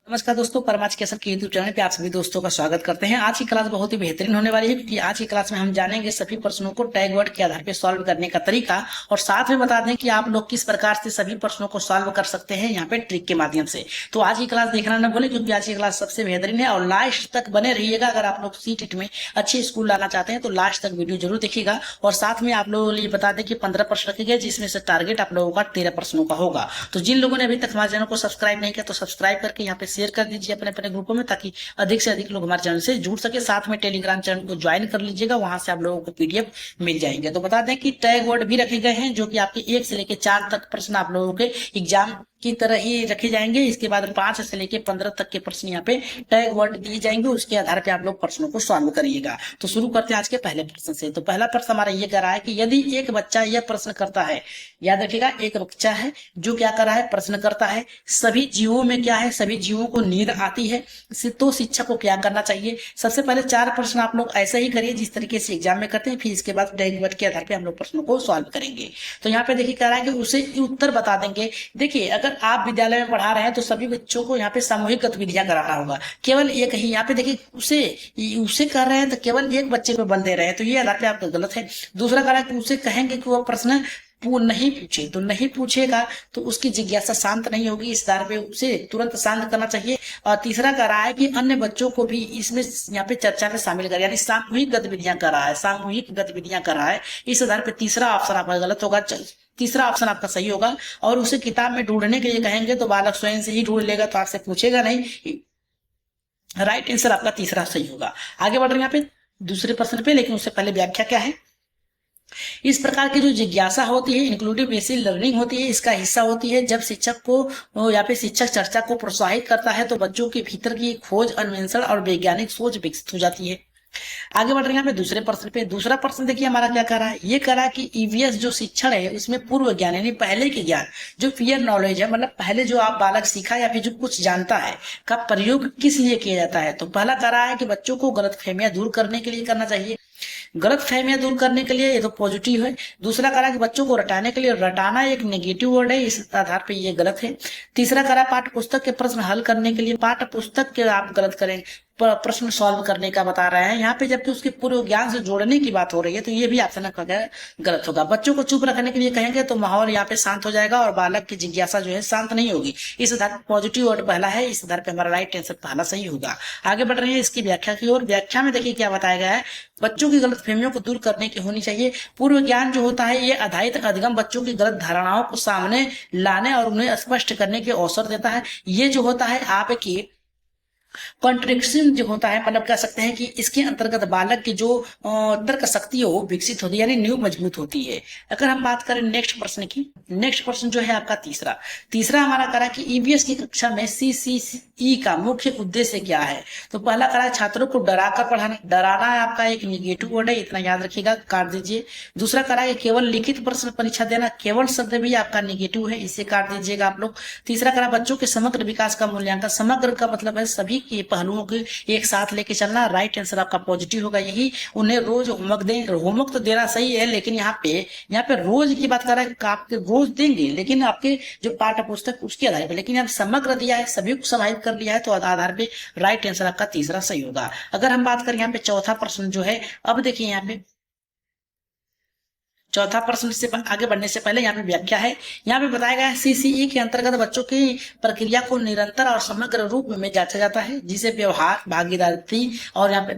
नमस्कार दोस्तों, परमाच केसर के यूट्यूब चैनल पे आप सभी दोस्तों का स्वागत करते हैं। आज की क्लास बहुत ही बेहतरीन होने वाली है क्योंकि आज की क्लास में हम जानेंगे सभी प्रश्नों को टैग वर्ड के आधार पे सॉल्व करने का तरीका और साथ में बता दें कि आप लोग किस प्रकार से सभी प्रश्नों को सॉल्व कर सकते हैं यहाँ पे ट्रिक के माध्यम से। तो आज की क्लास देखना न भूलें क्योंकि आज की क्लास सबसे बेहतरीन है और लास्ट तक बने रहिएगा। अगर आप लोग सीटेट में अच्छे स्कूल लाना चाहते हैं तो लास्ट तक वीडियो जरूर देखिएगा। और साथ में आप लोगों के लिए बता दें कि 15 प्रश्न रखे गए जिसमें से टारगेट आप लोगों का 13 प्रश्नों का होगा। तो जिन लोगों ने अभी तक हमारे चैनल को सब्सक्राइब नहीं किया तो सब्सक्राइब करके यहाँ पे शेयर कर दीजिए अपने अपने ग्रुपों में, ताकि अधिक से अधिक लोग हमारे चैनल से जुड़ सके। साथ में टेलीग्राम चैनल को ज्वाइन कर लीजिएगा, वहां से आप लोगों को पीडीएफ मिल जाएंगे। तो बता दें कि टैग वर्ड भी रखे गए हैं जो कि आपके 1 से लेकर 4 तक प्रश्न आप लोगों के एग्जाम की तरह ही रखे जाएंगे। इसके बाद 5 से लेकर 15 तक के प्रश्न यहाँ पे टैग वर्ड दिए जाएंगे, उसके आधार पे आप लोग प्रश्नों को सॉल्व करिएगा। तो शुरू करते हैं आज के पहले प्रश्न से। तो पहला प्रश्न हमारा ये कह रहा है कि यदि एक बच्चा यह प्रश्न करता है, याद रखिएगा एक बच्चा है जो क्या कर रहा है, प्रश्न करता है, सभी जीवों में क्या है, सभी जीवों को नींद आती है, तो शिक्षक को क्या करना चाहिए। सबसे पहले 4 प्रश्न आप लोग ऐसे ही करिए जिस तरीके से एग्जाम में करते हैं, फिर इसके बाद टैग वर्ड के आधार पे हम लोग प्रश्नों को सॉल्व करेंगे। तो यहाँ पे देखिए कह रहा है कि उसे उत्तर बता देंगे। देखिए अगर आप विद्यालय में पढ़ा रहे हैं तो सभी बच्चों को यहाँ पे सामूहिक गतिविधियां कराना होगा, केवल एक ही। यहाँ पे देखिए उसे कर रहे हैं तो केवल एक बच्चे पे बल दे रहे हैं, तो ये आधार पे आपका गलत है। दूसरा कह रहा है कि उसे कहेंगे कि वह प्रश्न नहीं पूछे, तो नहीं पूछेगा तो उसकी जिज्ञासा शांत नहीं होगी, इस आधार पे उसे तुरंत शांत करना चाहिए। और तीसरा कह रहा है कि अन्य बच्चों को भी इसमें यहाँ पे चर्चा में शामिल कर, यानी सामूहिक गतिविधियां कर रहा है, सामूहिक गतिविधियां कर रहा है। इस आधार पे तीसरा ऑप्शन आपका गलत होगा, तीसरा ऑप्शन आपका सही होगा। और उसे किताब में ढूंढने के लिए कहेंगे तो बालक स्वयं से ही ढूंढ लेगा, तो आपसे पूछेगा नहीं। राइट आंसर आपका तीसरा सही होगा। आगे बढ़ रहे हैं यहाँ पे दूसरे प्रश्न पे, लेकिन उससे पहले व्याख्या क्या है। इस प्रकार की जो जिज्ञासा होती है इंक्लूडिव बेसिक लर्निंग होती है, इसका हिस्सा होती है जब शिक्षक को या फिर शिक्षक चर्चा को प्रोत्साहित करता है तो बच्चों के भीतर की खोज, अन्वेषण और वैज्ञानिक सोच विकसित हो जाती है। आगे बढ़ रहे हैं पे दूसरे प्रश्न पे। दूसरा प्रश्न देखिए हमारा क्या कह रहा है, ये कह रहा है कि ईवीएस जो शिक्षण है इसमें पूर्व ज्ञान यानी पहले के ज्ञान, जो पियर नॉलेज है, मतलब पहले जो आप बालक सीखा या फिर जो कुछ जानता है, का प्रयोग किस लिए किया जाता है। तो पहला कह रहा है कि बच्चों को गलतफहमियां दूर करने के लिए करना चाहिए, गलत फहमियां दूर करने के लिए, ये तो पॉजिटिव है। दूसरा करा कि बच्चों को रटाने के लिए, रटाना एक नेगेटिव वर्ड है, इस आधार पे ये गलत है। तीसरा करा पाठ्य पुस्तक के प्रश्न हल करने के लिए, पाठ्य पुस्तक के आप गलत करें, प्रश्न सॉल्व करने का बता रहे हैं यहाँ पे, जबकि उसके पूर्व ज्ञान से जोड़ने की बात हो रही है, तो ये भी ऑप्शन गलत होगा। बच्चों को चुप रखने के लिए कहेंगे तो माहौल यहाँ पे शांत हो जाएगा और बालक की जिज्ञासा जो है शांत नहीं होगी, इस आधार पर पॉजिटिव वर्ड पहला है, इस आधार पे हमारा राइट आंसर पहला सही होगा। आगे बढ़ रहे हैं इसकी व्याख्या की ओर। व्याख्या में देखिए क्या बताया गया है, बच्चों की गलत फहमियों को दूर करने की होनी चाहिए। पूर्व ज्ञान जो होता है ये आधारित अधिगम बच्चों की गलत धारणाओं को सामने लाने और उन्हें स्पष्ट करने के अवसर देता है। ये जो होता है आपकी कॉन्ट्रिक्शन जो होता है, मतलब कह सकते हैं कि इसके अंतर्गत बालक की जो तर्क शक्ति है वो विकसित होती है, यानी नींव मजबूत होती है। अगर हम बात करें नेक्स्ट प्रश्न की, नेक्स्ट प्रश्न जो है आपका तीसरा हमारा करा कि ईवीएस की कक्षा में सीसीई का मुख्य उद्देश्य क्या है। तो पहला करा छात्रों को डरा कर पढ़ाना, डराना है आपका एक निगेटिव वर्ड है, इतना याद रखिएगा, काट दीजिए। दूसरा करा कि केवल लिखित प्रश्न परीक्षा देना, केवल शब्द भी आपका निगेटिव है, इसे काट दीजिएगा आप लोग। तीसरा करा बच्चों के समग्र विकास का मूल्यांकन, समग्र का मतलब है सभी के पहलुओं के एक साथ लेके चलना, राइट आंसर आपका पॉजिटिव होगा। यही उन्हें रोज होमवर्क दें, होमवर्क तो देना सही है, लेकिन यहाँ पे रोज की बात कर रहा है, आपके रोज देंगे लेकिन आपके जो पाठ्य पुस्तक उसके आधार पर, लेकिन यहाँ समग्र दिया है, सभी को समाहित कर लिया है, तो आधार पे राइट आंसर आपका तीसरा सही होगा। अगर हम बात करें यहाँ पे चौथा प्रश्न जो है, अब देखिए यहाँ पे चौथा प्रश्न से आगे बढ़ने से पहले यहाँ पे व्याख्या है। यहाँ पे बताया गया है सीसीई के अंतर्गत बच्चों की प्रक्रिया को निरंतर और समग्र रूप में जांचा जाता है, जिसे व्यवहार, भागीदारी और यहाँ पे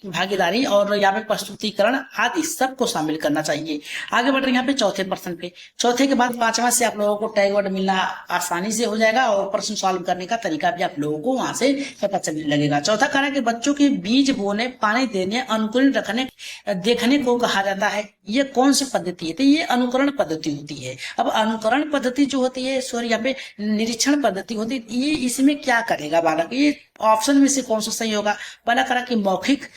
भागीदारी और यहाँ पे प्रस्तुतिकरण आदि सबको शामिल करना चाहिए। आगे बढ़ रहे यहाँ पे चौथे प्रश्न पे। चौथे के बाद पांचवा से आप लोगों को टैग वर्ड मिलना आसानी से हो जाएगा और प्रश्न सॉल्व करने का तरीका भी आप लोगों को वहां से पता चलने लगेगा। चौथा कह रहा है कि बच्चों के बीज बोने, पानी देने, अनुकूलन रखने देखने को कहा जाता है। ये कौन सी पद्धति है, तो ये अनुकरण पद्धति होती है। अब अनुकरण पद्धति जो होती है, सॉरी यहाँ पे निरीक्षण पद्धति होती है, ये इसमें क्या करेगा बालक, ये ऑप्शन में से कौन सा सही होगा? पहला करा कि मौखिक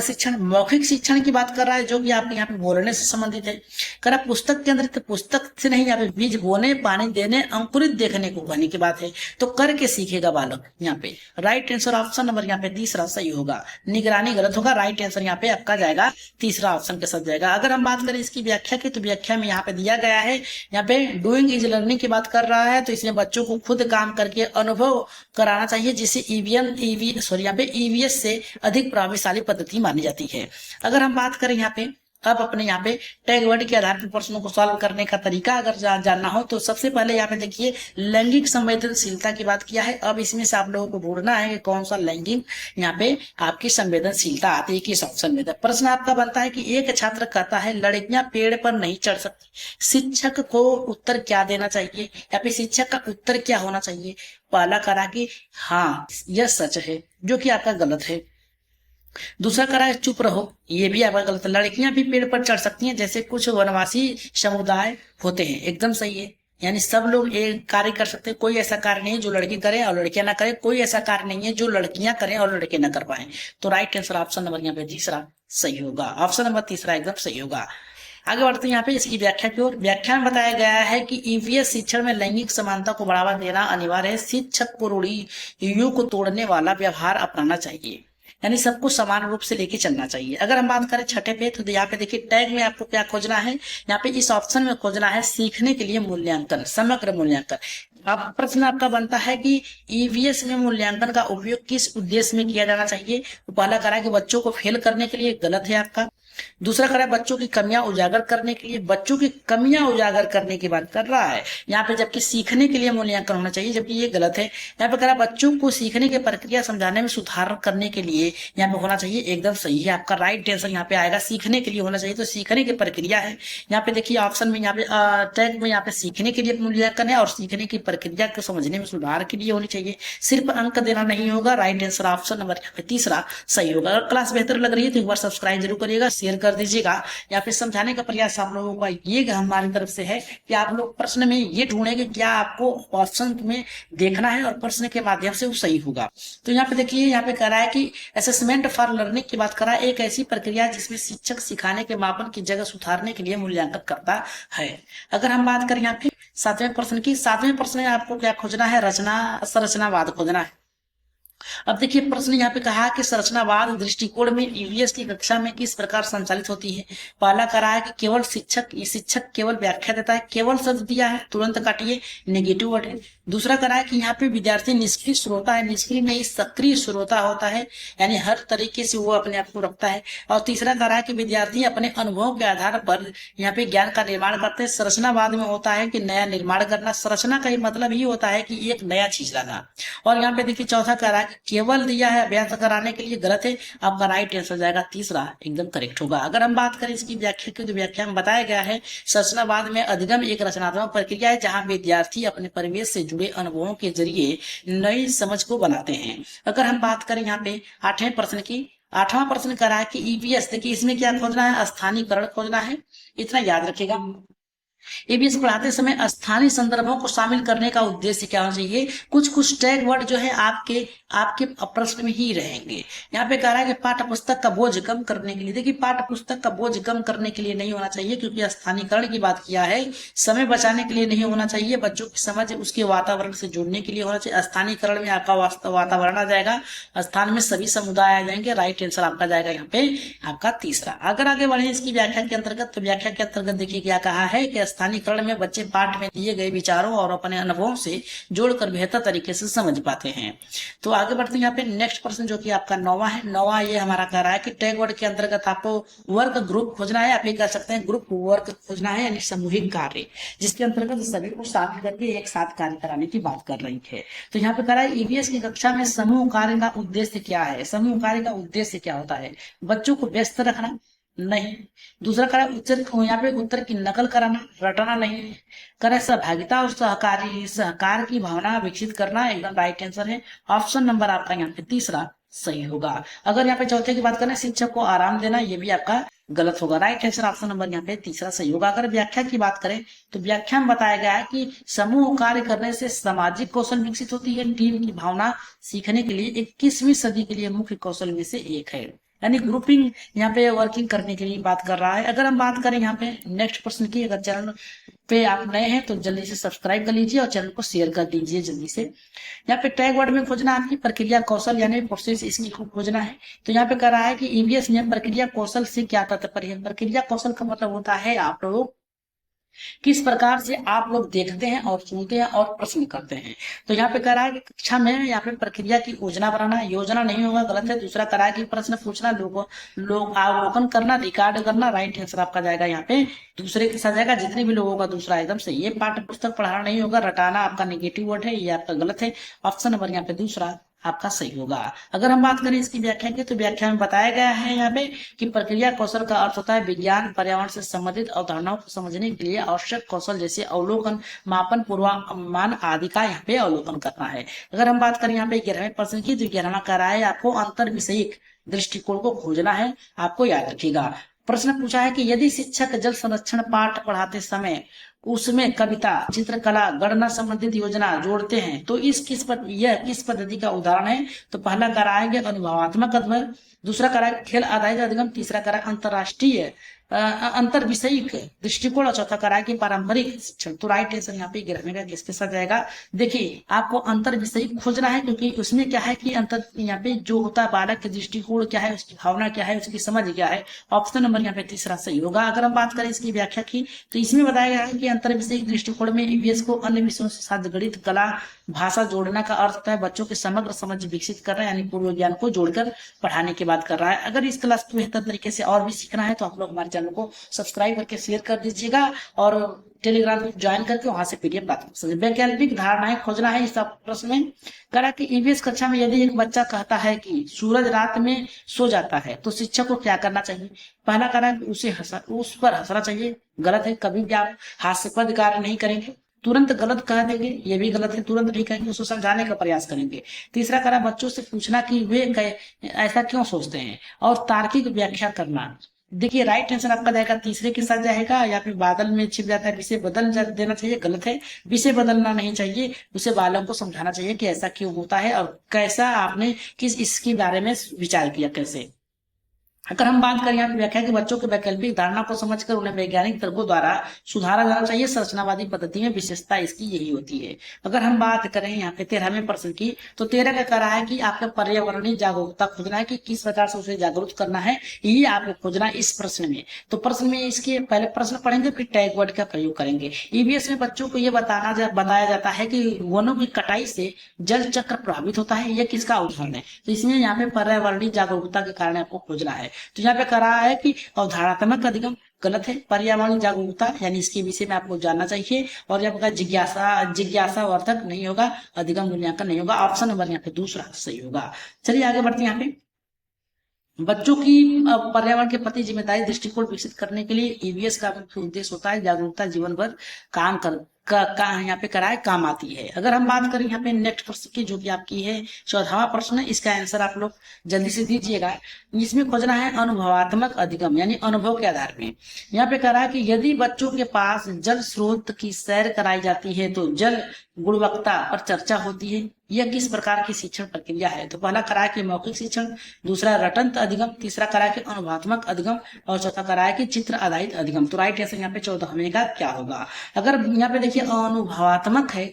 शिक्षण, मौखिक शिक्षण की बात कर रहा है जो कि आपके यहाँ पे बोलने से संबंधित है। करा पुस्तक के अंदर, तो पुस्तक से नहीं, यहाँ पे बीज बोने, पानी देने, अंकुरित देखने को कहने की बात है, तो करके सीखेगा बालक। यहाँ पे राइट आंसर ऑप्शन नंबर यहाँ पे तीसरा सही होगा। निगरानी गलत होगा, राइट आंसर यहाँ पे आपका जाएगा तीसरा ऑप्शन के साथ जाएगा। अगर हम बात करें इसकी व्याख्या की, तो व्याख्या में यहाँ पे दिया गया है, यहाँ पे डूइंग इज लर्निंग की बात कर रहा है, तो इसमें बच्चों को खुद काम करके अनुभव कराना चाहिए, जिसे यहाँ पे ईवीएस से अधिक प्रभावशाली पद्धति मानी जाती है। अगर हम बात करें यहाँ पे, अब अपने यहाँ पे टैग वर्ड के आधार पर प्रश्नों को सॉल्व करने का तरीका अगर जानना हो, तो सबसे पहले यहाँ पे देखिए लैंगिक संवेदनशीलता की बात किया है। अब इसमें से आप लोगों को ढूंढना है कि कौन सा लैंगिक यहाँ पे आपकी संवेदनशीलता आती है, किस ऑप्शन में। प्रश्न आपका बनता है कि एक छात्र कहता है लड़कियां पेड़ पर नहीं चढ़ सकती, शिक्षक को उत्तर क्या देना चाहिए, या फिर शिक्षक का उत्तर क्या होना चाहिए? पहला करा कि हाँ यह सच है, जो कि आपका गलत है। दूसरा करा है चुप रहो, ये भी आपका गलत है। लड़कियां भी पेड़ पर चढ़ सकती हैं जैसे कुछ वनवासी समुदाय होते हैं, एकदम सही है। यानी सब लोग एक कार्य कर सकते हैं, कोई ऐसा कार्य नहीं है जो लड़की करे और लड़कियां ना करे, कोई ऐसा कार्य नहीं है जो लड़कियां करें और लड़के ना कर पाए। तो राइट आंसर ऑप्शन नंबर यहाँ पे तीसरा सही होगा, ऑप्शन नंबर तीसरा एकदम सही होगा। आगे बढ़ते हैं यहाँ पे इसकी व्याख्या की ओर। व्याख्या में बताया गया है कि ईवीएस शिक्षण में लैंगिक समानता को बढ़ावा देना अनिवार्य है, शिक्षक को रूढ़ियों को तोड़ने वाला व्यवहार अपनाना चाहिए, यानी सबको समान रूप से लेके चलना चाहिए। अगर हम बात करें छठे पे, तो यहाँ पे देखिए टैग में आपको क्या खोजना है, यहाँ पे इस ऑप्शन में खोजना है सीखने के लिए मूल्यांकन, समग्र मूल्यांकन। अब प्रश्न आपका बनता है कि ईवीएस में मूल्यांकन का उपयोग किस उद्देश्य में किया जाना चाहिए? तो पहला करा कि बच्चों को फेल करने के लिए, गलत है आपका। दूसरा करा बच्चों की कमियां उजागर करने के लिए, बच्चों की कमियां उजागर करने की बात कर रहा है यहाँ पे, जबकि सीखने के लिए मूल्यांकन होना चाहिए, जबकि ये गलत है। यहाँ पे करा बच्चों को सीखने की प्रक्रिया समझाने में सुधार करने के लिए यहाँ पे होना चाहिए, एकदम सही है। आपका राइट आंसर यहाँ पे आएगा, सीखने के लिए होना चाहिए, तो सीखने की प्रक्रिया है। यहाँ पे देखिए ऑप्शन में यहाँ पे टैग में यहाँ पे सीखने के लिए मूल्यांकन है और सीखने की प्रक्रिया को समझने में सुधार के लिए होनी चाहिए, सिर्फ अंक देना नहीं होगा। राइट आंसर ऑप्शन नंबर यहाँ पे तीसरा सही होगा। अगर क्लास बेहतर लग रही है तो एक बार सब्सक्राइब जरूर करिएगा, शेयर कर दीजिएगा, या फिर समझाने का प्रयास आप लोगों का ये हमारी तरफ से है कि आप लोग प्रश्न में ये ढूंढेंगे क्या आपको ऑप्शन में देखना है और प्रश्न के माध्यम से वो सही होगा। तो यहाँ पे देखिए, यहाँ पे कह रहा है कि असेसमेंट फॉर लर्निंग की बात कर रहा है, एक ऐसी प्रक्रिया जिसमें शिक्षक सिखाने के मापन की जगह सुधारने के लिए मूल्यांकन करता है। अगर हम बात करें यहाँ पे सातवें प्रश्न की, सातवें प्रश्न में आपको क्या खोजना है, संरचनावाद खोजना है। अब देखिए प्रश्न यहाँ पे कहा कि संरचनावाद दृष्टिकोण में ईवीएस की कक्षा में किस प्रकार संचालित होती है। पहला करा है कि केवल शिक्षक केवल व्याख्या देता है, केवल शब्द दिया है, तुरंत काटिए, नेगेटिव वर्ड है। दूसरा करा है कि यहाँ पे विद्यार्थी निष्क्रिय श्रोता है, निष्क्रिय नहीं सक्रिय श्रोता होता है, यानी हर तरीके से वो अपने आप को रखता है। और तीसरा करा है कि विद्यार्थी अपने अनुभव के आधार पर यहाँ पे ज्ञान का निर्माण करते हैं। संरचनावाद में होता है कि नया निर्माण करना, संरचना का ही मतलब ही होता है कि एक नया चीज लाना। और यहाँ पे देखिए चौथा करा केवल दिया है अभ्यास कराने के लिए, गलत है। आपका राइट आंसर जाएगा तीसरा, एकदम करेक्ट होगा। अगर हम बात करें इसकी व्याख्या की, तो व्याख्या में बताया गया है संरचनावाद में अधिगम एक रचनात्मक प्रक्रिया है जहां विद्यार्थी अपने परिवेश से जुड़े अनुभवों के जरिए नई समझ को बनाते हैं। अगर हम बात करें यहाँ पे आठवें प्रश्न की, आठवां प्रश्न करा है कि ईवीएस, देखिए इसमें क्या खोजना है, स्थानीयकरण खोजना है, इतना याद रखेगा। ईवीएस पढ़ाते समय स्थानीय संदर्भों को शामिल करने का उद्देश्य क्या होना चाहिए? कुछ टैग वर्ड जो है आपके प्रश्न में ही रहेंगे। यहाँ पे कह रहा है कि पाठ्य पुस्तक का बोझ कम करने के लिए, देखिए पाठ्य पुस्तक का बोझ कम करने के लिए नहीं होना चाहिए, क्योंकि स्थानीयकरण की बात किया है, समय बचाने के लिए नहीं होना चाहिए, बच्चों की समझ उसके वातावरण से जुड़ने के लिए होना चाहिए। स्थानीयकरण में आपका वातावरण आ जाएगा, स्थान में सभी समुदाय आ जाएंगे। राइट आंसर आपका जाएगा यहाँ पे आपका तीसरा। अगर आगे बढ़े इसकी व्याख्या के अंतर्गत, तो व्याख्या के अंतर्गत देखिए क्या कहा है कि स्थानीयकरण में बच्चे पाठ में दिए गए विचारों और अपने अनुभवों से जोड़कर बेहतर तरीके से समझ पाते हैं। तो आगे बढ़ते हैं यहाँ पे नेक्स्ट प्रश्न जो कि आपका नौवां है। नौवां ये हमारा कह रहा है कि टैग वर्ड के अंतर्गत आपको वर्क ग्रुप खोजना है, आप ये कह सकते हैं ग्रुप वर्क खोजना है, यानी सामूहिक कार्य, जिसके अंतर्गत सभी को शामिल करके एक साथ कार्य कराने की बात कर रही है। तो यहाँ पे कह रहा है ईवीएस की कक्षा में समूह कार्य का उद्देश्य क्या है? समूह कार्य का उद्देश्य क्या होता है? बच्चों को व्यस्त रखना नहीं। दूसरा करा यहाँ पे उत्तर की नकल कराना, रटना नहीं। करे सहभागिता और सहकार की भावना विकसित करना, एकदम राइट आंसर है। ऑप्शन नंबर आपका यहाँ पे तीसरा सही होगा। अगर यहाँ पे चौथे की बात करें शिक्षक को आराम देना, ये भी आपका गलत होगा। राइट आंसर ऑप्शन नंबर यहाँ पे तीसरा सही होगा। अगर व्याख्या की बात करें तो व्याख्या में बताया गया है कि समूह कार्य करने से सामाजिक कौशल विकसित होती है, टीम की भावना सीखने के लिए 21वीं सदी के लिए मुख्य कौशल में से एक है। यानी ग्रुपिंग यहाँ पे वर्किंग करने के लिए बात कर रहा है। अगर हम बात करें यहाँ पे नेक्स्ट प्रश्न की, अगर चैनल पे आप नए हैं तो जल्दी से सब्सक्राइब कर लीजिए और चैनल को शेयर कर दीजिए जल्दी से। यहाँ पे टैग वर्ड में खोजना आपकी प्रक्रिया कौशल यानी प्रोसेस, इसकी खोजना है। तो यहाँ पे कह रहा है कि ईवीएस में प्रक्रिया कौशल से क्या तात्पर्य है। प्रक्रिया कौशल का मतलब होता है आप लोग किस प्रकार से आप लोग देखते हैं और सुनते हैं और प्रश्न करते हैं। तो यहाँ पे कह रहा है कि कक्षा में यहाँ पे प्रक्रिया की योजना बनाना, योजना नहीं होगा, गलत है। दूसरा कह रहा है कि प्रश्न पूछना, लोग अवलोकन करना, रिकॉर्ड करना। राइट आंसर आपका जाएगा यहाँ पे दूसरे के साथ जाएगा, जितने भी लोगों का दूसरा एकदम सही है। पाठ्य पुस्तक पढ़ाना नहीं होगा, रटाना आपका नेगेटिव वर्ड है, ये आपका गलत है। ऑप्शन नंबर यहाँ पे दूसरा आपका सही होगा। अगर हम बात करें इसकी व्याख्या की तो व्याख्या में बताया गया है यहाँ पे कि प्रक्रिया कौशल का अर्थ होता है विज्ञान पर्यावरण से संबंधित अवधारणाओं को समझने के लिए आवश्यक कौशल, जैसे अवलोकन, मापन, पूर्वानुमान आदि का यहाँ पे अवलोकन करना है। अगर हम बात करें यहाँ पे 11वें प्रश्न की तो 11वां कह रहा है आपको अंतर विषयिक दृष्टिकोण को खोजना है। आपको याद रखिएगा प्रश्न पूछा है कि यदि शिक्षक जल संरक्षण पाठ पढ़ाते समय उसमें कविता, चित्रकला, गणना संबंधित योजना जोड़ते हैं तो यह किस पद्धति का उदाहरण है। तो पहला कराएंगे अनुभवात्मक अध्ययन, दूसरा कराएंगे खेल आधारित अधिगम, तीसरा कराएंगे अंतरराष्ट्रीय अंतर विषयिक दृष्टिकोण और चौथा कराएंगे कि पारंपरिक शिक्षण। तो राइट आंसर यहाँ पे 11वें का किसके साथ जाएगा। देखिए आपको अंतर विषयिक खोजना है क्योंकि उसमें क्या है कि अंतर यहाँ पे जो होता है बालक के दृष्टिकोण क्या है, उसकी भावना क्या है, उसकी समझ क्या है। ऑप्शन नंबर यहाँ पे तीसरा सही होगा। अगर हम बात करें इसकी व्याख्या की तो इसमें बताया गया है कि अंतर विषयिक दृष्टिकोण में ईवीएस को अन्य विषयों के साथ गणित, कला, भाषा जोड़ने का अर्थ होता है बच्चों के समग्र समझ विकसित कर रहा है, यानी पूर्व ज्ञान को जोड़कर पढ़ाने की बात कर रहा है। अगर इस क्लास को बेहतर तरीके से और भी सीखना है तो आप लोग हमारे चैनल को सब्सक्राइब करके शेयर कर दीजिएगा और टेलीग्राम ग्रुप ज्वाइन करके वहां से पीडीएफ प्राप्त कर सकते। वैकल्पिक धारणाएं खोजना है इस प्रश्न में। करा कि ईवीएस कक्षा में यदि एक बच्चा कहता है कि सूरज रात में सो जाता है तो शिक्षक को क्या करना चाहिए। पहला करा कि उस पर हंसना चाहिए, गलत है। कभी भी आप हास्यास्पद कार्य नहीं करेंगे। तुरंत गलत कह देंगे, ये भी गलत है। तुरंत नहीं कहेंगे, उसको समझाने का प्रयास करेंगे। तीसरा करा बच्चों से पूछना कि वे ऐसा क्यों सोचते हैं और तार्किक व्याख्या करना। देखिए राइट आंसर आपका जाएगा तीसरे के साथ जाएगा। या फिर बादल में छिप जाता है, विषय बदल देना चाहिए, गलत है। विषय बदलना नहीं चाहिए, उसे बालों को समझाना चाहिए कि ऐसा क्यों होता है और कैसा आपने किस इसके बारे में विचार किया कैसे। अगर हम बात करें यहाँ पे व्याख्या के बच्चों के वैकल्पिक धारणा को समझकर उन्हें वैज्ञानिक तर्कों द्वारा सुधारा जाना चाहिए। संरचनावादी पद्धति में विशेषता इसकी यही होती है। अगर हम बात करें यहाँ पे 13वें प्रश्न की तो 13 का कह रहा है कि आपका पर्यावरणीय जागरूकता खोजना है कि किस प्रकार से उसे जागरूक करना है, ये आपको खोजना है इस प्रश्न में। तो प्रश्न में इसके पहले प्रश्न पढ़ेंगे फिर टैग वर्ड का प्रयोग करेंगे। ईवीएस में बच्चों को यह बताया जाता है कि वनों की कटाई से जल चक्र प्रभावित होता है, यह किसका उदाहरण है। तो इसमें यहाँ पे पर्यावरणीय जागरूकता के कारण आपको खोजना है। तो यहाँ पे कह रहा है कि अवधारणात्मक अधिगम, गलत है। पर्यावरण जागरूकता यानी इसके विषय में आपको जानना चाहिए। और यहाँ पर जिज्ञासा अर्थक नहीं होगा, अधिगम मूल्यांकन नहीं होगा। ऑप्शन नंबर यहाँ पे दूसरा सही होगा। चलिए आगे बढ़ते हैं। यहाँ पे बच्चों की पर्यावरण के प्रति जिम्मेदारी दृष्टिकोण विकसित करने के लिए ईवीएस का मुख्य उद्देश्य होता है जागरूकता जीवन भर काम यहाँ पे कराए काम आती है। अगर हम बात करें यहाँ पे नेक्स्ट प्रश्न की जो कि आपकी है 14वां प्रश्न है, इसका आंसर आप लोग जल्दी से दीजिएगा। इसमें खोजना है अनुभवात्मक अधिगम यानी अनुभव के आधार पे। यहाँ पे कह रहा है कि यदि बच्चों के पास जल स्रोत की सैर कराई जाती है तो जल गुणवत्ता पर चर्चा होती है, यह किस प्रकार की शिक्षण प्रक्रिया है। तो पहला करा कि मौखिक शिक्षण, दूसरा रटंत अधिगम, तीसरा करा कि अनुभवात्मक अधिगम और चौथा करा है कि चित्र आधारित अधिगम। तो राइट आंसर यहाँ पे 14वें का क्या होगा। अगर यहाँ पे देखिए अनुभवात्मक है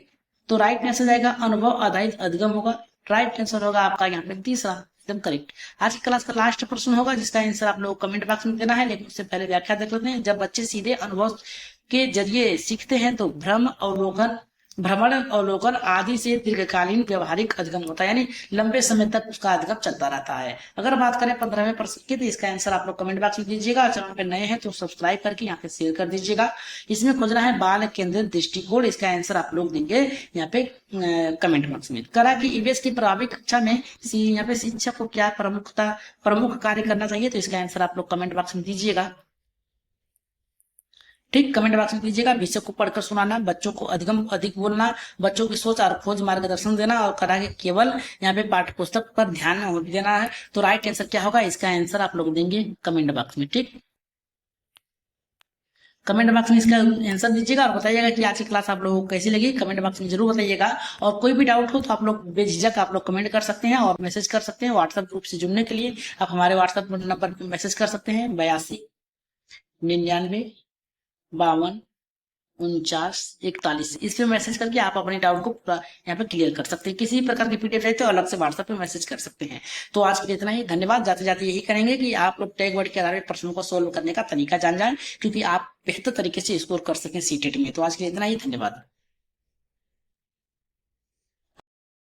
तो राइट आंसर जाएगा अनुभव आधारित अधिगम होगा। राइट आंसर होगा आपका यहाँ पे तीसरा, एकदम करेक्ट। आज की क्लास का लास्ट प्रश्न होगा जिसका आंसर आप लोग कमेंट बॉक्स में देना है, लेकिन उससे पहले व्याख्या देख लेते हैं। जब बच्चे सीधे अनुभव के जरिए सीखते हैं तो भ्रमण अवलोकन आदि से दीर्घकालीन व्यवहारिक अधिगम होता है, यानी लंबे समय तक उसका अधिगम चलता रहता है। अगर बात करें 15वें प्रश्न की तो इसका आंसर आप लोग कमेंट बॉक्स में दीजिएगा। चैनल पे नए हैं तो सब्सक्राइब करके यहाँ पे शेयर कर दीजिएगा। इसमें खोजना है बाल केंद्रित दृष्टिकोण, इसका आंसर आप लोग देंगे यहाँ पे कमेंट बॉक्स में। करा कि ईवीएस की प्रभावी कक्षा में यहाँ पे शिक्षक को क्या प्रमुख कार्य करना चाहिए, तो इसका आंसर आप लोग कमेंट बॉक्स में दीजिएगा। ठीक, कमेंट बॉक्स में दीजिएगा। विषय को पढ़कर सुनाना, बच्चों को अधिक बोलना, बच्चों की सोच और खोज मार्गदर्शन देना और करा के केवल यहाँ पे पाठ्य पुस्तक पर ध्यान देना है। तो राइट आंसर क्या होगा, इसका आंसर आप लोग देंगे कमेंट बॉक्स में। ठीक। कमेंट बॉक्स में इसका आंसर दीजिएगा और बताइएगा कि आज की क्लास आप लोगों को कैसी लगी। कमेंट बॉक्स में जरूर बताइएगा। और कोई भी डाउट हो तो आप लोग बेझिझक आप लोग कमेंट कर सकते हैं और मैसेज कर सकते हैं। व्हाट्सएप ग्रुप से जुड़ने के लिए आप हमारे व्हाट्सएप नंबर पर मैसेज कर सकते हैं 82 99 52 49 41। इस पे मैसेज करके आप अपने डाउट को पूरा यहाँ पे क्लियर कर सकते हैं। किसी भी प्रकार की पीडीएफ चाहिए तो अलग से व्हाट्सएप पे मैसेज कर सकते हैं। तो आज के लिए इतना ही, धन्यवाद। जाते जाते यही करेंगे कि आप लोग टैग वर्ड के आधार पर प्रश्नों को सोल्व करने का तरीका जान जाएं, क्योंकि आप बेहतर तरीके से स्कोर कर सकें सीटेट में। तो आज के लिए इतना ही, धन्यवाद।